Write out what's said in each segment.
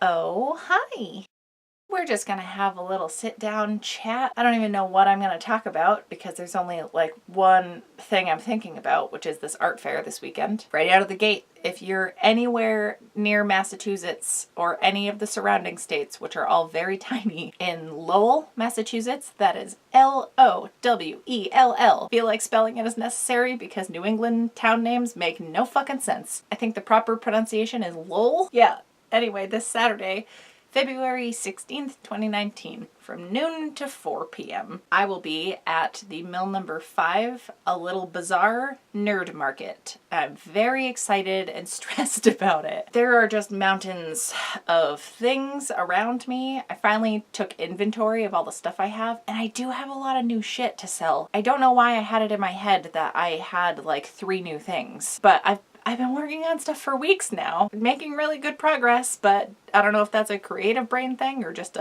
Oh, hi. We're just gonna have a little sit down chat. I don't even know what I'm gonna talk about because there's only like one thing I'm thinking about, which is this art fair this weekend. Right out of the gate, if you're anywhere near Massachusetts or any of the surrounding states, which are all very tiny, in Lowell, Massachusetts, that is Lowell. Feel like spelling it is necessary because New England town names make no fucking sense. I think the proper pronunciation is Lowell. Yeah. Anyway, this Saturday, February 16th, 2019, from noon to 4 p.m. I will be at the Mill Number 5, a little bizarre nerd market. I'm very excited and stressed about it. There are just mountains of things around me. I finally took inventory of all the stuff I have, and I do have a lot of new shit to sell. I don't know why I had it in my head that I had like 3 new things, but I've been working on stuff for weeks now, making really good progress, but I don't know if that's a creative brain thing or just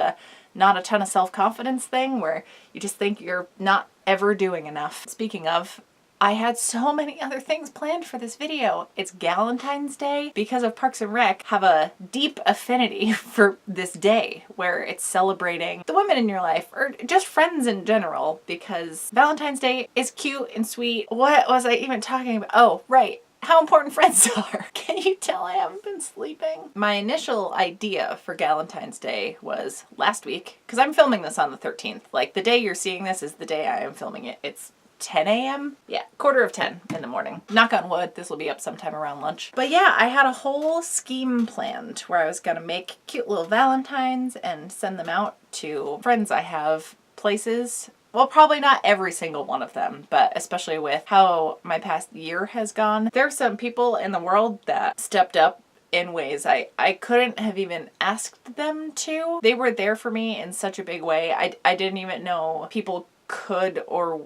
not a ton of self-confidence thing where you just think you're not ever doing enough. Speaking of, I had so many other things planned for this video. It's Galentine's Day. Because of Parks and Rec, have a deep affinity for this day where it's celebrating the women in your life or just friends in general, because Valentine's Day is cute and sweet. What was I even talking about? Oh, right. How important friends are. Can you tell I haven't been sleeping? My initial idea for Galentine's Day was last week, because I'm filming this on the 13th. Like, the day you're seeing this is the day I am filming it. It's 10 a.m.? Yeah, 9:45 in the morning. Knock on wood, this will be up sometime around lunch. But yeah, I had a whole scheme planned where I was gonna make cute little valentines and send them out to friends I have, places. Well, probably not every single one of them, but especially with how my past year has gone. There are some people in the world that stepped up in ways I couldn't have even asked them to. They were there for me in such a big way. I didn't even know people could or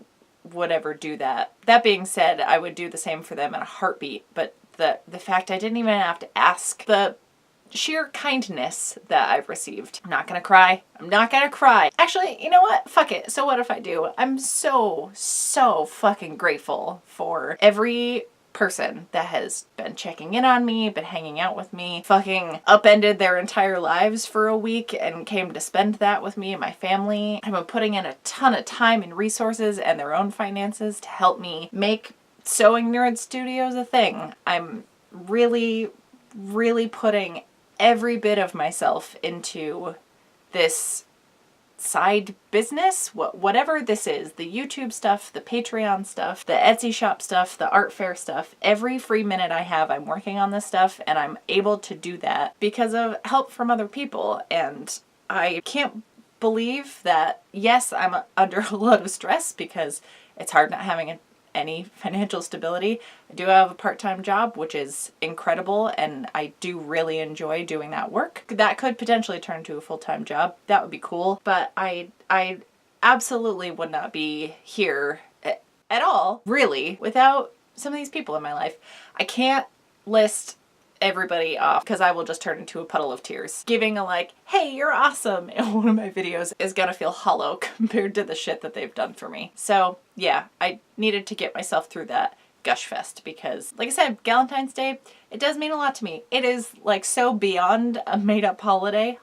would ever do that. That being said, I would do the same for them in a heartbeat, but the fact I didn't even have to ask, the sheer kindness that I've received. I'm not gonna cry. I'm not gonna cry. Actually, you know what? Fuck it. So what if I do? I'm so fucking grateful for every person that has been checking in on me, been hanging out with me, fucking upended their entire lives for a week and came to spend that with me and my family. I've been putting in a ton of time and resources and their own finances to help me make Sewing Nerd Studios a thing. I'm really putting every bit of myself into this side business, whatever this is, the YouTube stuff, the Patreon stuff, the Etsy shop stuff, the art fair stuff. Every free minute I have, I'm working on this stuff, and I'm able to do that because of help from other people. And I can't believe that, yes, I'm under a lot of stress because it's hard not having any financial stability. I do have a part-time job, which is incredible, and I do really enjoy doing that work. That could potentially turn to a full-time job. That would be cool, but I absolutely would not be here at all, really, without some of these people in my life. I can't list everybody off because I will just turn into a puddle of tears. Giving a like, hey, you're awesome in one of my videos is gonna feel hollow compared to the shit that they've done for me. So yeah, I needed to get myself through that gush fest because, like I said, Galentine's Day, it does mean a lot to me. It is like so beyond a made-up holiday.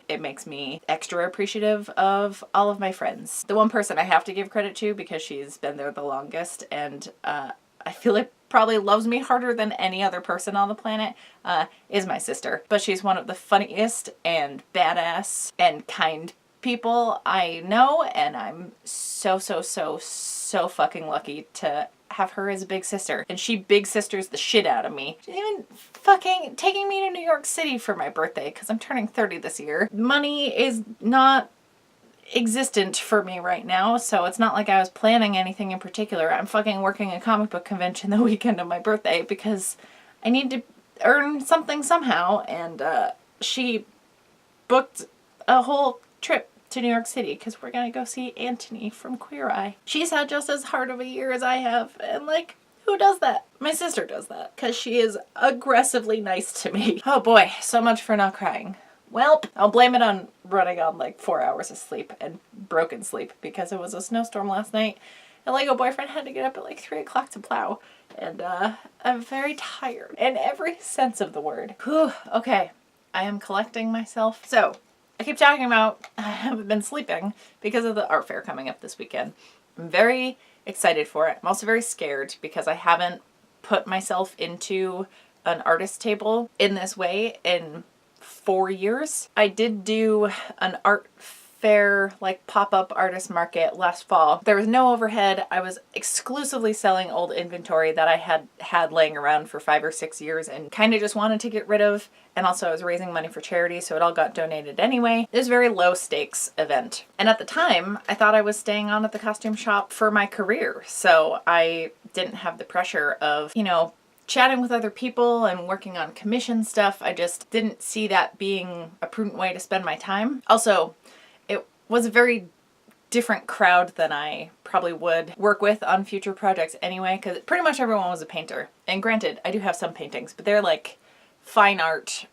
It makes me extra appreciative of all of my friends. The one person I have to give credit to because she's been there the longest and I feel like probably loves me harder than any other person on the planet, is my sister. But she's one of the funniest and badass and kind people I know, and I'm so fucking lucky to have her as a big sister. And she big sisters the shit out of me. She's even fucking taking me to New York City for my birthday because I'm turning 30 this year. Money is not existent for me right now, so it's not like I was planning anything in particular. I'm fucking working a comic book convention the weekend of my birthday because I need to earn something somehow, and she booked a whole trip to New York City because we're gonna go see Antony from Queer Eye. She's had just as hard of a year as I have, and like, who does that? My sister does that because she is aggressively nice to me. Oh boy, so much for not crying. Well, I'll blame it on running on like 4 hours of sleep and broken sleep because it was a snowstorm last night and Lego boyfriend had to get up at like 3 o'clock to plow, and I'm very tired in every sense of the word. Whew, okay. I am collecting myself. So I keep talking about I haven't been sleeping because of the art fair coming up this weekend. I'm very excited for it. I'm also very scared because I haven't put myself into an artist table in this way in 4 years. I did do an art fair, like pop-up artist market last fall. There was no overhead. I was exclusively selling old inventory that I had laying around for 5 or 6 years and kind of just wanted to get rid of. And also I was raising money for charity, so it all got donated anyway. It was a very low stakes event. And at the time, I thought I was staying on at the costume shop for my career. So I didn't have the pressure of, you know, chatting with other people and working on commission stuff. I just didn't see that being a prudent way to spend my time. Also, it was a very different crowd than I probably would work with on future projects anyway, because pretty much everyone was a painter. And granted, I do have some paintings, but they're like fine art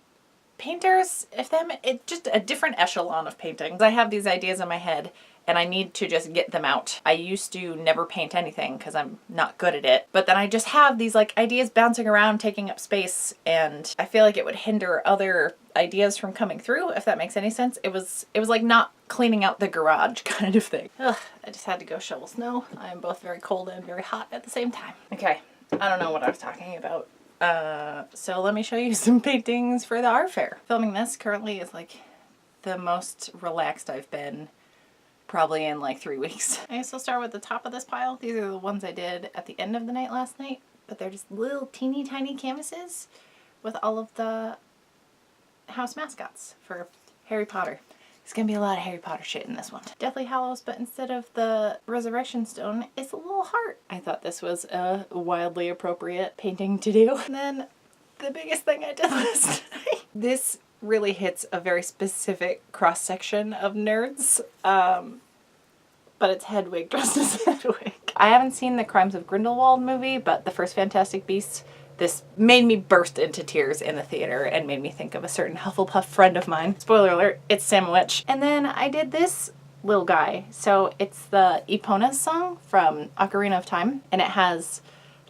painters, it's just a different echelon of paintings. I have these ideas in my head and I need to just get them out. I used to never paint anything because I'm not good at it, but then I just have these like ideas bouncing around, taking up space, and I feel like it would hinder other ideas from coming through, if that makes any sense. It was like not cleaning out the garage kind of thing. Ugh, I just had to go shovel snow. I am both very cold and very hot at the same time. Okay, I don't know what I was talking about. So let me show you some paintings for the art fair. Filming this currently is like the most relaxed I've been probably in like 3 weeks. I guess I'll start with the top of this pile. These are the ones I did at the end of the night last night, but they're just little teeny tiny canvases with all of the house mascots for Harry Potter. There's gonna be a lot of Harry Potter shit in this one. Deathly Hallows, but instead of the resurrection stone, it's a little heart. I thought this was a wildly appropriate painting to do. And then the biggest thing I did last night. This really hits a very specific cross-section of nerds, but it's Hedwig dressed as Hedwig. I haven't seen the Crimes of Grindelwald movie, but the first Fantastic Beasts, this made me burst into tears in the theater and made me think of a certain Hufflepuff friend of mine. Spoiler alert, it's Sandwich. And then I did this little guy. So it's the Epona's song from Ocarina of Time, and it has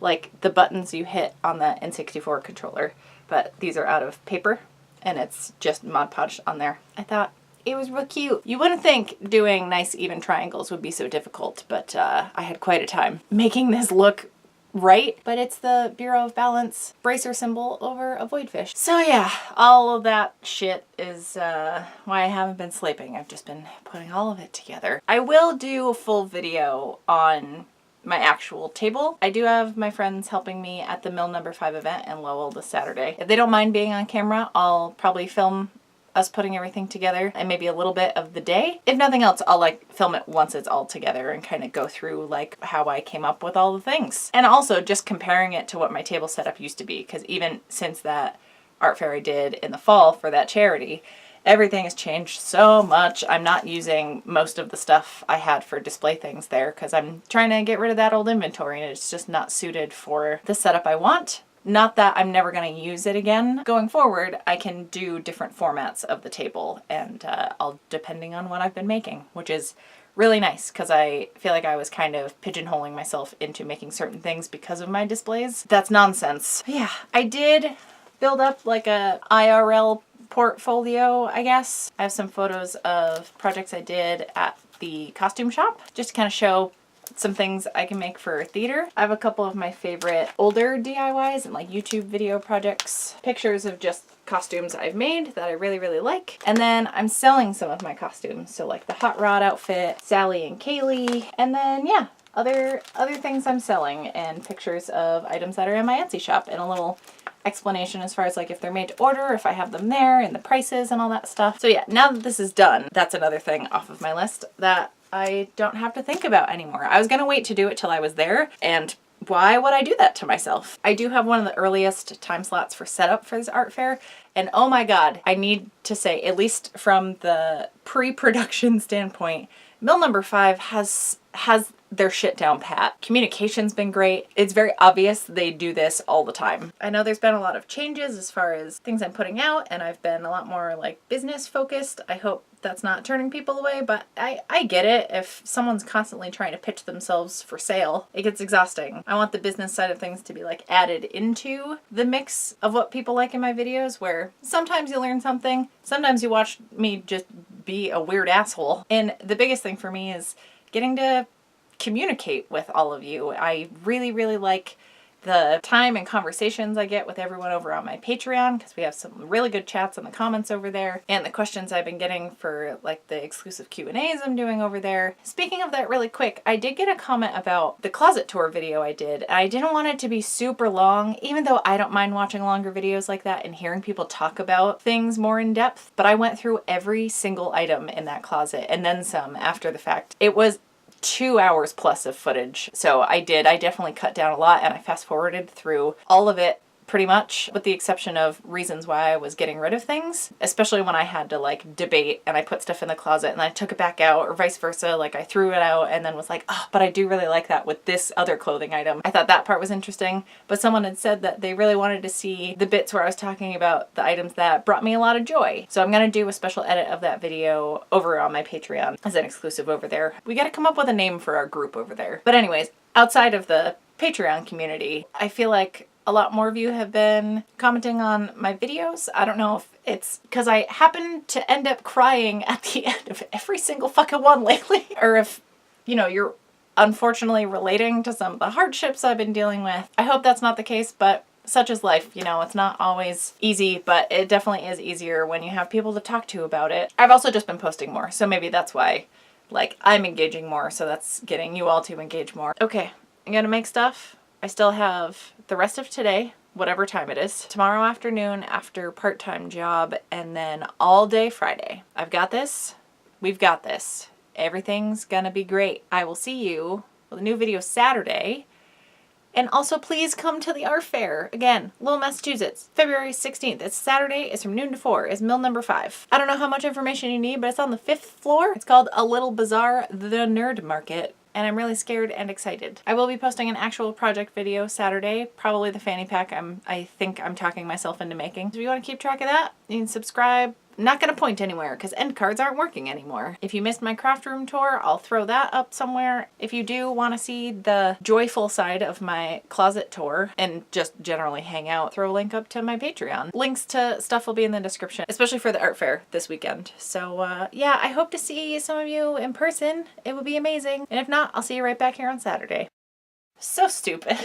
like the buttons you hit on the N64 controller, but these are out of paper and it's just Mod Podge on there. I thought it was real cute. You wouldn't think doing nice even triangles would be so difficult, but I had quite a time making this look right. But it's the Bureau of Balance bracer symbol over a voidfish. So yeah, all of that shit is why I haven't been sleeping. I've just been putting all of it together. I will do a full video on my actual table. I do have my friends helping me at the Mill No. 5 event in Lowell this Saturday. If they don't mind being on camera, I'll probably film us putting everything together and maybe a little bit of the day. If nothing else, I'll like film it once it's all together and kind of go through like how I came up with all the things. And also just comparing it to what my table setup used to be, because even since that art fair I did in the fall for that charity, everything has changed so much. I'm not using most of the stuff I had for display things there because I'm trying to get rid of that old inventory and it's just not suited for the setup I want. Not that I'm never going to use it again. Going forward, I can do different formats of the table and I'll depending on what I've been making, which is really nice because I feel like I was kind of pigeonholing myself into making certain things because of my displays. That's nonsense. Yeah, I did build up like a IRL portfolio, I guess. I have some photos of projects I did at the costume shop just to kind of show some things I can make for theater. I have a couple of my favorite older DIYs and like YouTube video projects, pictures of just costumes I've made that I really, really like. And then I'm selling some of my costumes. So like the Hot Rod outfit, Sally and Kaylee, and then yeah, other things I'm selling and pictures of items that are in my Etsy shop and a little explanation as far as like if they're made to order, if I have them there, and the prices and all that stuff. So yeah, now that this is done, that's another thing off of my list that I don't have to think about anymore. I was gonna wait to do it till I was there, and why would I do that to myself? I do have one of the earliest time slots for setup for this art fair, and oh my god, I need to say, at least from the pre-production standpoint, Mill No. 5 has their shit down pat. Communication's been great. It's very obvious they do this all the time. I know there's been a lot of changes as far as things I'm putting out, and I've been a lot more like business focused. I hope that's not turning people away, but I get it. If someone's constantly trying to pitch themselves for sale, it gets exhausting. I want the business side of things to be like added into the mix of what people like in my videos, where sometimes you learn something, sometimes you watch me just be a weird asshole. And the biggest thing for me is getting to communicate with all of you. I really, really like the time and conversations I get with everyone over on my Patreon, because we have some really good chats in the comments over there, and the questions I've been getting for like the exclusive Q&As I'm doing over there. Speaking of that really quick, I did get a comment about the closet tour video I did. I didn't want it to be super long, even though I don't mind watching longer videos like that and hearing people talk about things more in depth, but I went through every single item in that closet and then some after the fact. It was 2 hours plus of footage. So I definitely cut down a lot, and I fast forwarded through all of it pretty much, with the exception of reasons why I was getting rid of things, especially when I had to like debate and I put stuff in the closet and I took it back out, or vice versa. Like I threw it out and then was like, oh, but I do really like that with this other clothing item. I thought that part was interesting, but someone had said that they really wanted to see the bits where I was talking about the items that brought me a lot of joy. So I'm going to do a special edit of that video over on my Patreon as an exclusive over there. We got to come up with a name for our group over there. But anyways, outside of the Patreon community, I feel like a lot more of you have been commenting on my videos. I don't know if it's because I happen to end up crying at the end of every single fucking one lately, or if, you know, you're unfortunately relating to some of the hardships I've been dealing with. I hope that's not the case, but such is life. You know, it's not always easy, but it definitely is easier when you have people to talk to about it. I've also just been posting more, so maybe that's why, like, I'm engaging more, so that's getting you all to engage more. Okay, I'm gonna make stuff. I still have the rest of today, whatever time it is, tomorrow afternoon after part-time job, and then all day Friday. I've got this. We've got this. Everything's gonna be great. I will see you with a new video Saturday. And also please come to the art fair. Again, Lowell, Massachusetts, February 16th. It's Saturday. It's from noon to 4. It's mill number 5. I don't know how much information you need, but it's on the 5th floor. It's called A Little Bazaar, the Nerd Market. And I'm really scared and excited. I will be posting an actual project video Saturday, probably the fanny pack I think I'm talking myself into making. So if you want to keep track of that, you can subscribe. I'm not going to point anywhere because end cards aren't working anymore. If you missed my craft room tour, I'll throw that up somewhere. If you do want to see the joyful side of my closet tour and just generally hang out, throw a link up to my Patreon. Links to stuff will be in the description, especially for the art fair this weekend. So yeah, I hope to see some of you in person. It would be amazing. And if not, I'll see you right back here on Saturday. So stupid.